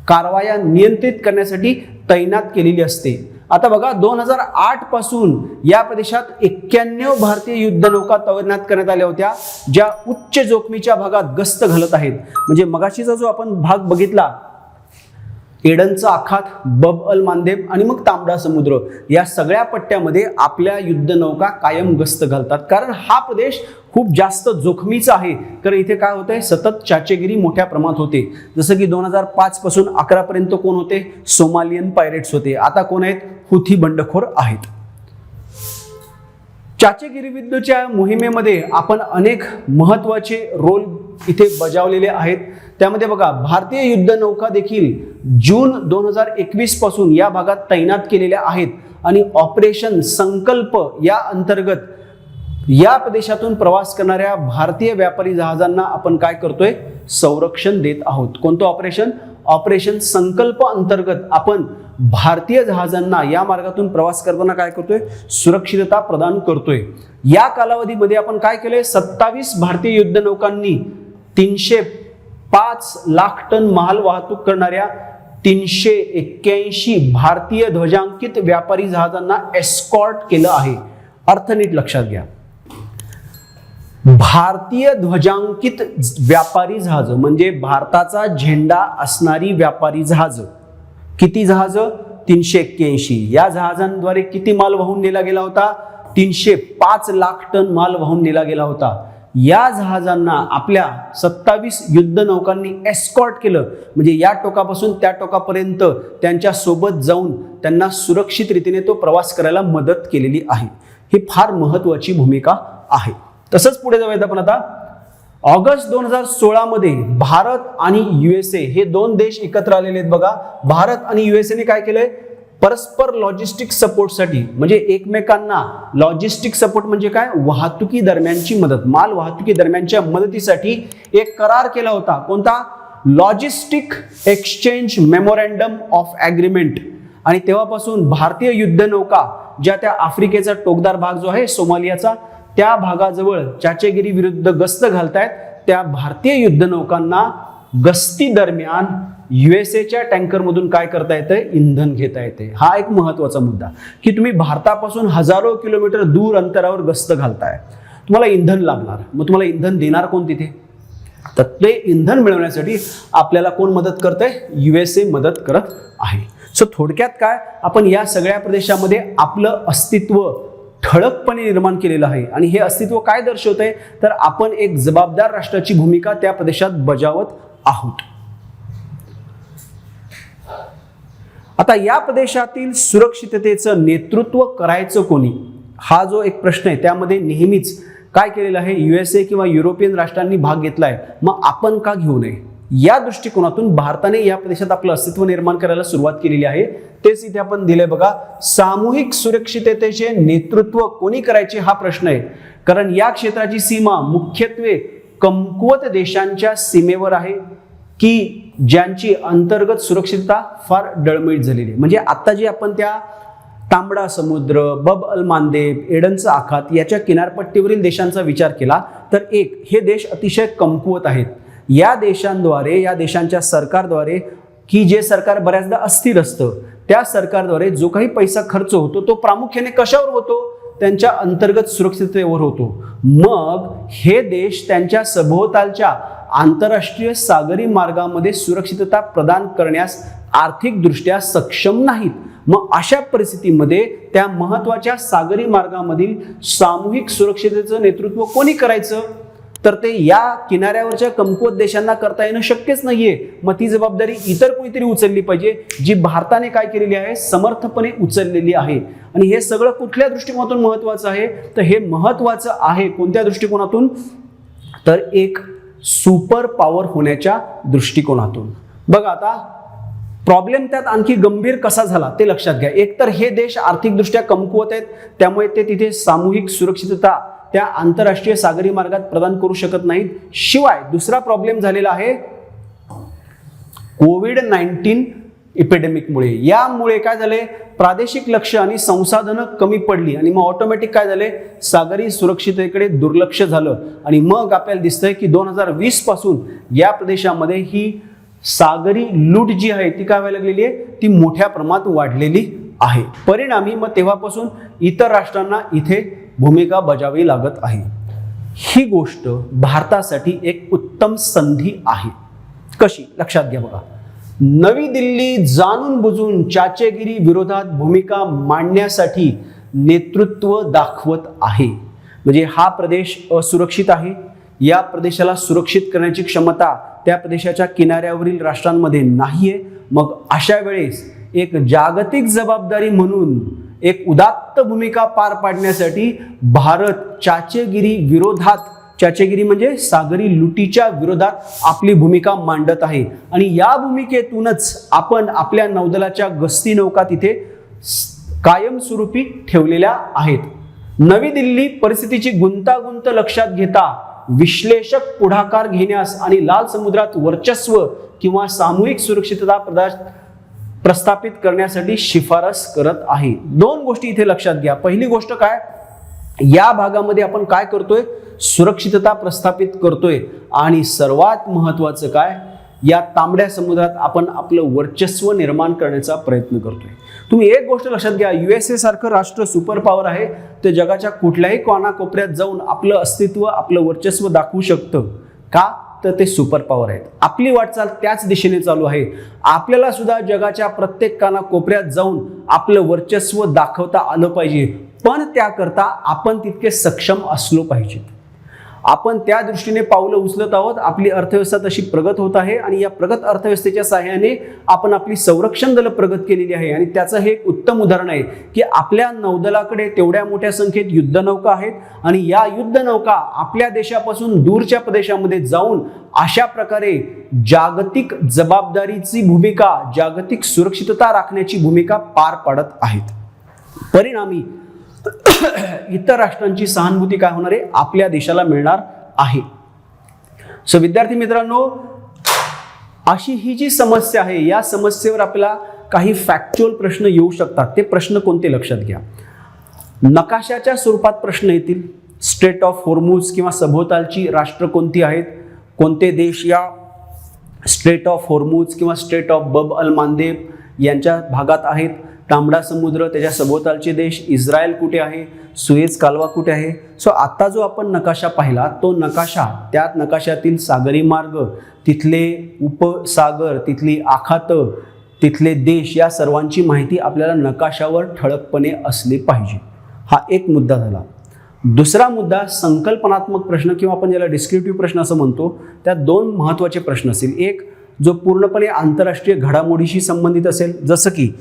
कारवाया नियंत्रित करण्यासाठी तैनात केलेली असते. आता बघा, 2008 पासून या प्रदेशात 91 भारतीय युद्धनौका तैनात करण्यात आल्या होत्या, ज्या उच्च जोखमीच्या भागात गस्त घालत आहेत. म्हणजे मगाशीचा जो आपण भाग बघितला, एडनचा आखात, बब अल मांदेब आणि मग तांबडा समुद्र, या सगळ्या पट्ट्यामध्ये आपल्या युद्धनौका कायम गस्त घालतात. कारण हा प्रदेश खूप जास्त जोखमीचा आहे. कारण इथे काय होतंय? सतत चाचेगिरी मोठ्या प्रमाणात होते. जसं की 2005 पासून 11 पर्यंत कोण होते? सोमालियन पायरेट्स होते. आता कोण आहेत? हुथी बंडखोर आहेत. चाचेगिरी विरुद्धच्या मोहिमेमध्ये आपण अनेक महत्त्वाचे रोल इथे बजावलेले आहेत. त्यामध्ये बघा, भारतीय युद्धनौका देखील जून 2021 पासून या भागात तैनात केलेल्या आहेत. आणि ऑपरेशन संकल्प या अंतर्गत या प्रदेशातून प्रवास करणाऱ्या भारतीय व्यापारी जहाजांना आपण काय करतोय? संरक्षण देत आहोत. कोणतं ऑपरेशन? ऑपरेशन संकल्प अंतर्गत आपण भारतीय जहाजांना या मार्गातून प्रवास करताना काय करतोय? सुरक्षितता प्रदान करतोय. या कालावधीमध्ये आपण काय केलंय? 27 भारतीय युद्धनौकांनी 305 लाख टन माल वाहतूक करणाऱ्या 381 भारतीय ध्वजांकित व्यापारी जहाजांना एस्कॉर्ट केलं आहे. अर्थ नीट लक्षात घ्या. भारतीय ध्वजांकित व्यापारी जहाज म्हणजे भारताचा झेंडा असणारी व्यापारी जहाज. किती जहाज? 381. या जहाजांद्वारे किती माल वाहून नेला गेला होता? 305 लाख टन माल वाहून नेला गेला होता. या जहाजांना आपल्या 27 युद्ध नौकांनी एस्कॉर्ट केलं, म्हणजे या टोकापासून त्या टोकापर्यंत त्यांच्या सोबत जाऊन त्यांना सुरक्षित रीतीने तो प्रवास करायला मदत केलेली आहे. ही फार महत्त्वाची भूमिका आहे. तसंच पुढे जाऊयात आपण आता. ऑगस्ट 2016 मध्ये भारत आणि USA हे दोन देश एकत्र आलेले आहेत बघा. भारत आणि USA ने काय केलंय? परस्पर लॉजिस्टिक सपोर्टसाठी, म्हणजे एकमेकांना लॉजिस्टिक सपोर्ट म्हणजे काय? वाहतुकी दरम्यानची मदत, माल वाहतुकी दरम्यानच्या मदतीसाठी एक करार केला होता. कोणता? Logistic exchange memorandum of agreement. आणि तेव्हापासून भारतीय युद्ध नौका ज्या त्या आफ्रिकेचा टोकदार भाग जो आहे सोमालियाचा, त्या भागाजवळ चाचेगिरी विरुद्ध गस्त घालतायत. त्या भारतीय युद्ध नौकांना गस्ती दरम्यान USA टँकरमधून काय करता येतंय? इंधन घेता येते. हा एक महत्वाचा मुद्दा की तुम्ही भारतापासून हजारो किलोमीटर दूर अंतरावर गस्त घालताय, तुम्हाला इंधन लागणार. मग तुम्हाला इंधन देणार कोण तिथे? तर ते इंधन मिळवण्यासाठी आपल्याला कोण मदत करतंय? USA मदत करत आहे. सो थोडक्यात काय, आपण या सगळ्या प्रदेशामध्ये आपलं अस्तित्व ठळकपणे निर्माण केलेलं आहे. आणि हे अस्तित्व काय दर्शवतंय? तर आपण एक जबाबदार राष्ट्राची भूमिका त्या प्रदेशात बजावत आहोत. आता या प्रदेशातील सुरक्षिततेचं नेतृत्व करायचं कोणी, हा जो एक प्रश्न आहे, त्यामध्ये नेहमीच काय केलेलं आहे? USA किंवा युरोपियन राष्ट्रांनी भाग घेतलाय. मग आपण का घेऊ नये? या दृष्टिकोनातून भारताने या प्रदेशात आपलं अस्तित्व निर्माण करायला सुरुवात केलेली आहे. तेच इथे आपण दिलंय बघा. सामूहिक सुरक्षिततेचे नेतृत्व कोणी करायचे हा प्रश्न आहे. कारण या क्षेत्राची सीमा मुख्यत्वे कमकुवत देशांच्या सीमेवर आहे की ज्यांची अंतर्गत सुरक्षितता फार डळमळीत झालेली आहे. म्हणजे आता जे आपण त्या तांबडा समुद्र, बब अल मांदेब, एडनचा आखात याच्या किनारपट्टीवरील देशांचा विचार केला तर हे देश अतिशय कमकुवत आहेत. या देशांद्वारे, या देशांच्या सरकारद्वारे, की जे सरकार बऱ्याचदा अस्थिर असतं, त्या सरकारद्वारे जो काही पैसा खर्च होतो तो प्रामुख्याने कशावर होतो? त्यांच्या अंतर्गत सुरक्षिततेवर होतो. मग हे देश त्यांच्या सभोवतालच्या आंतरराष्ट्रीय सागरी मार्गामध्ये सुरक्षितता प्रदान करण्यास आर्थिकदृष्ट्या सक्षम नाहीत. मग अशा परिस्थितीमध्ये त्या महत्त्वाच्या सागरी मार्गामधील सामूहिक सुरक्षिततेचं नेतृत्व कोणी करायचं? तर ते या किनाऱ्यावरच्या कमकुवत देशांना करता येणं शक्यच नाहीये. मग ती जबाबदारी इतर कोणीतरी उचलली पाहिजे, जी भारताने काय केलेली आहे? समर्थपणे उचललेली आहे. आणि हे सगळं कुठल्या दृष्टिकोनातून महत्वाचं आहे? तर हे महत्वाचं आहे कोणत्या दृष्टिकोनातून? तर एक सुपर पॉवर होण्याच्या दृष्टिकोनातून. बघा आता प्रॉब्लेम त्यात आणखी गंभीर कसा झाला ते लक्षात घ्या. एकतर हे देश आर्थिकदृष्ट्या कमकुवत आहेत, त्यामुळे ते तिथे सामूहिक सुरक्षितता त्या आंतरराष्ट्रीय सागरी मार्गात प्रदान करू शकत नाहीत. शिवाय दुसरा प्रॉब्लेम झालेला आहे कोविड-19 एपिडेमिकमुळे. यामुळे काय झाले? प्रादेशिक लक्ष आणि संसाधनं कमी पडली आणि मग ऑटोमॅटिक काय झाले? सागरी सुरक्षिततेकडे दुर्लक्ष झालं. आणि मग आपल्याला दिसतंय की 2020 पासून या प्रदेशामध्ये ही सागरी लूट जी आहे ती काय व्हायला लागलेली आहे? ती मोठ्या प्रमाणात वाढलेली आहे. परिणामी मग तेव्हापासून इतर राष्ट्रांना इथे भूमिका बजावावी लागत आहे. ही गोष्ट भारतासाठी एक उत्तम संधी आहे. कशी? लक्षात घ्या बघा. नवी दिल्ली जाणून बुजून चाचेगिरी विरोधात भूमिका मांडण्यासाठी नेतृत्व दाखवत आहे. म्हणजे हा प्रदेश असुरक्षित आहे, या प्रदेशाला सुरक्षित करण्याची क्षमता त्या प्रदेशाच्या किनाऱ्यावरील राष्ट्रांमध्ये नाहीये. मग अशा वेळेस एक जागतिक जबाबदारी म्हणून एक उदात्त भूमिका पार पाडण्यासाठी भारत चाचेगिरी विरोधात, चाचेगिरी म्हणजे सागरी लुटीच्या विरोधात आपली भूमिका मांडत आहे. आणि या भूमिकेतूनच आपण आपल्या नौदलाच्या गस्ती नौका तिथे कायमस्वरूपी ठेवलेल्या आहेत. नवी दिल्ली परिस्थितीची गुंतागुंत लक्षात घेता विश्लेषक पुढाकार घेण्यास आणि लाल समुद्रात वर्चस्व किंवा सामूहिक सुरक्षितता प्रस्थापित करण्यासाठी शिफारस करत आहे. दोन गोष्टी इथे लक्षात घ्या. पहिली गोष्ट काय? या भागामध्ये आपण काय करतोय? सुरक्षितता प्रस्थापित करतोय. आणि सर्वात महत्वाचं काय? या तांबड्या समुद्रात आपण आपलं वर्चस्व निर्माण करण्याचा प्रयत्न करतोय. तुम्ही एक गोष्ट लक्षात घ्या, USA सारखं राष्ट्र सुपर पॉवर आहे, ते जगाच्या कुठल्याही कोनाकोपऱ्यात जाऊन आपलं अस्तित्व, आपलं वर्चस्व दाखवू शकतं. का? तर ते सुपर पॉवर आहेत. आपली वाटचाल त्याच दिशेने चालू आहे. आपल्याला सुद्धा जगाच्या प्रत्येक कानाकोपऱ्यात जाऊन आपलं वर्चस्व दाखवता आलं पाहिजे, पण त्याकरता आपण तितके सक्षम असलो पाहिजे. आपण त्या दृष्टीने पावलं उचलत आहोत. आपली अर्थव्यवस्था तशी प्रगत होत आहे आणि या प्रगत अर्थव्यवस्थेच्या सहाय्याने आपण आपली संरक्षण दल प्रगत केलेली आहे. आणि त्याचं हे एक उत्तम उदाहरण आहे की आपल्या नौदलाकडे तेवढ्या मोठ्या संख्येत युद्धनौका आहेत आणि या युद्धनौका आपल्या देशापासून दूरच्या प्रदेशामध्ये जाऊन अशा प्रकारे जागतिक जबाबदारीची भूमिका, जागतिक सुरक्षितता राखण्याची भूमिका पार पाडत आहेत. परिणामी इतर राष्ट्रांची सहानुभूती काय होणार आहे? आपल्या देशाला मिळणार आहे. सो विद्यार्थी मित्रांनो, अशी ही जी समस्या आहे, या समस्येवर आपल्याला काही फॅक्च्युअल प्रश्न येऊ शकतात. ते प्रश्न कोणते लक्षात घ्या. नकाशाच्या स्वरूपात प्रश्न येतील. स्ट्रेट ऑफ हॉर्मुझ किंवा सभोवतालची राष्ट्र कोणती आहेत, कोणते देश या स्ट्रेट ऑफ हॉर्मुझ किंवा स्ट्रेट ऑफ बब अल मांदेब यांच्या भागात आहेत. तांबडा समुद्र, त्याच्या सभोवतालचे देश, इस्रायल कुठे आहे, सुएझ कालवा कुठे आहे. सो आता जो आपण नकाशा पाहिला, तो नकाशा, त्यात नकाशातील सागरी मार्ग, तिथले उपसागर, तिथली आखातं, तिथले देश, या सर्वांची माहिती आपल्याला नकाशावर ठळकपणे असली पाहिजे. हा एक मुद्दा झाला. दुसरा मुद्दा संकल्पनात्मक प्रश्न किंवा आपण ज्याला डिस्क्रिप्टिव्ह प्रश्न असं म्हणतो, त्यात दोन महत्त्वाचे प्रश्न असतील. एक जो पूर्णपणे आंतरराष्ट्रीय घडामोडीशी संबंधित असेल, जसं की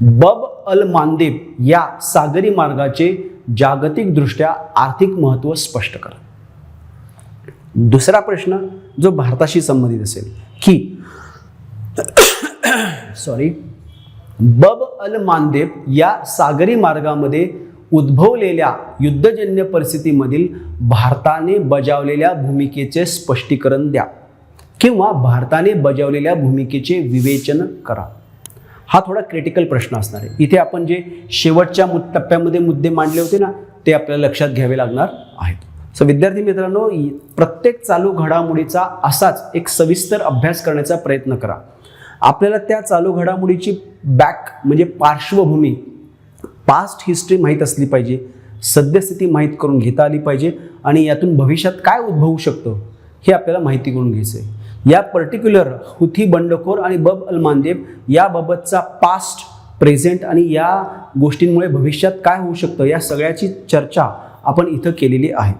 बब अल मांदेब या सागरी मार्गाचे जागतिक दृष्ट्या आर्थिक महत्त्व स्पष्ट करा. दुसरा प्रश्न जो भारताशी संबंधित असेल की बब अल मांदेब या सागरी मार्गामध्ये उद्भवलेल्या युद्धजन्य परिस्थितीमधील भारताने बजावलेल्या भूमिकेचे स्पष्टीकरण द्या किंवा भारताने बजावलेल्या भूमिकेचे विवेचन करा. हा थोडा क्रिटिकल प्रश्न असणार आहे. इथे आपण जे शेवटच्या टप्प्यामध्ये मुद्दे मांडले होते ना, ते आपल्याला लक्षात घ्यावे लागणार आहेत. सो विद्यार्थी मित्रांनो, प्रत्येक चालू घडामोडीचा असाच एक सविस्तर अभ्यास करण्याचा प्रयत्न करा. आपल्याला त्या चालू घडामोडीची बॅक म्हणजे पार्श्वभूमी, पास्ट हिस्ट्री माहीत असली पाहिजे, सद्यस्थिती माहीत करून घेता आली पाहिजे आणि यातून भविष्यात काय उद्भवू शकतं हे आपल्याला माहिती करून घ्यायचं आहे. या पर्टिक्युलर हुथी बंडखोर आणि बब अल मांदेब याबाबतचा पास्ट, प्रेझेंट आणि या गोष्टींमुळे भविष्यात काय होऊ शकतं या सगळ्याची चर्चा आपण इथं केलेली आहे.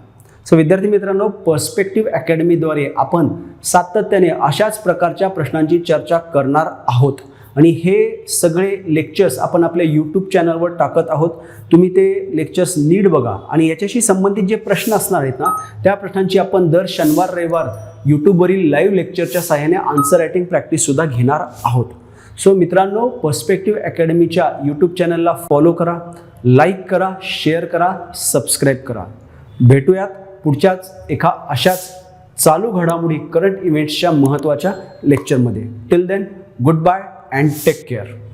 सो विद्यार्थी मित्रांनो, पर्स्पेक्टिव्ह अकॅडमीद्वारे आपण सातत्याने अशाच प्रकारच्या प्रश्नांची चर्चा करणार आहोत आणि हे सगळे लेक्चर्स आपण आपल्या यूट्यूब चॅनलवर टाकत आहोत. तुम्ही ते लेक्चर्स नीट बघा आणि याच्याशी संबंधित जे प्रश्न असणार आहेत ना, त्या प्रश्नांची आपण दर शनिवार रविवार यूट्यूबवरील लाईव्ह लेक्चरच्या सहाय्याने आन्सर रायटिंग प्रॅक्टिससुद्धा घेणार आहोत. सो मित्रांनो, पर्स्पेक्टिव्ह अकॅडमीच्या यूट्यूब चॅनलला फॉलो करा, लाईक करा, शेअर करा, सबस्क्राईब करा. भेटूयात पुढच्याच एका अशाच चालू घडामोडी, करंट इव्हेंट्सच्या महत्त्वाच्या लेक्चरमध्ये. Till then, good bye and take care.